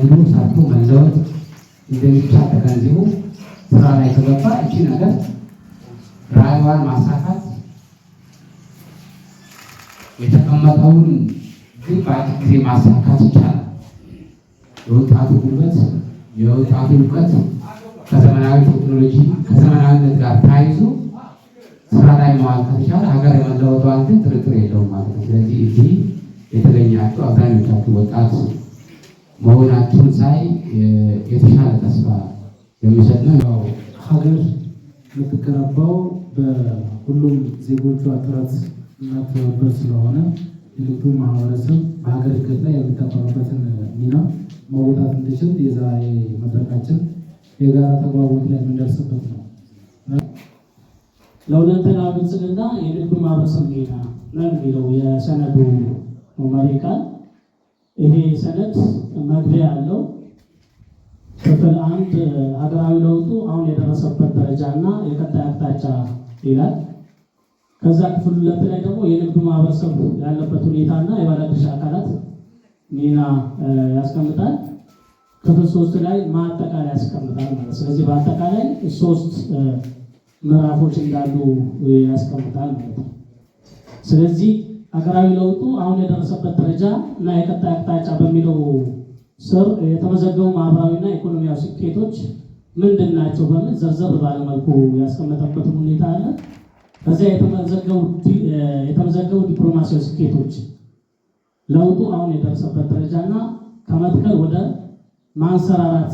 ነግዶ ሰርቶ መለወጥ እንደሚቻል ተገንዝቦ ስራ ላይ ከገባ እቺ ነገር ራዕይዋን ማሳካት የተቀመጠውን ግብ በአጭር ጊዜ ማሳካት ይቻላል። የወጣቱ ጉልበት የወጣቱ እውቀት ከዘመናዊ ቴክኖሎጂ ከዘመናዊነት ጋር ታይዞ ስራ ላይ መዋል ከተቻለ ሀገር የመለወጧ እንትን ጥርጥር የለውም ማለት ነው። ስለዚህ እዚህ የተገኛችሁ አብዛኞቻችሁ ወጣት መሆናችሁን ሳይ የተሻለ ተስፋ የሚሰጥ ነው። ሀገር የምትገነባው በሁሉም ዜጎቿ ጥረት እና ትብብር ስለሆነ የንግዱ ማህበረሰብ በሀገር እድገት ላይ የሚጠቀምበትን ሚና መወጣት እንዲችል የዛሬ መድረካችን የጋራ ተግባቦት ላይ የምንደርስበት ነው። ለሁለንተናዊ ብልጽግና የንግዱ ማህበረሰብ ሚና ነው የሚለው የሰነዱ መሪ ቃል። ይሄ ሰነድ መግቢያ ያለው ክፍል 1 ሀገራዊ ለውጡ አሁን የደረሰበት ደረጃና የቀጣይ አቅጣጫ ይላል። ከዛ ክፍል 2 ላይ ደግሞ የንግዱ ማህበረሰብ ያለበት ሁኔታና የባለድርሻ አካላት ሚና ያስቀምጣል። ክፍል 3 ላይ ማጠቃለያ ያስቀምጣል ማለት። ስለዚህ በአጠቃላይ 3 ምዕራፎች እንዳሉ ያስቀምጣል ማለት ነው። ስለዚህ ሀገራዊ ለውጡ አሁን የደረሰበት ደረጃ እና የቀጣይ አቅጣጫ በሚለው ስር የተመዘገቡ ማህበራዊና ኢኮኖሚያዊ ስኬቶች ምንድን ናቸው በሚል ዘርዘር ባለመልኩ ያስቀመጠበትን ሁኔታ አለ። ከዚያ የተመዘገቡ ዲፕሎማሲያዊ ስኬቶች ለውጡ አሁን የደረሰበት ደረጃና ከመትከል ወደ ማንሰራራት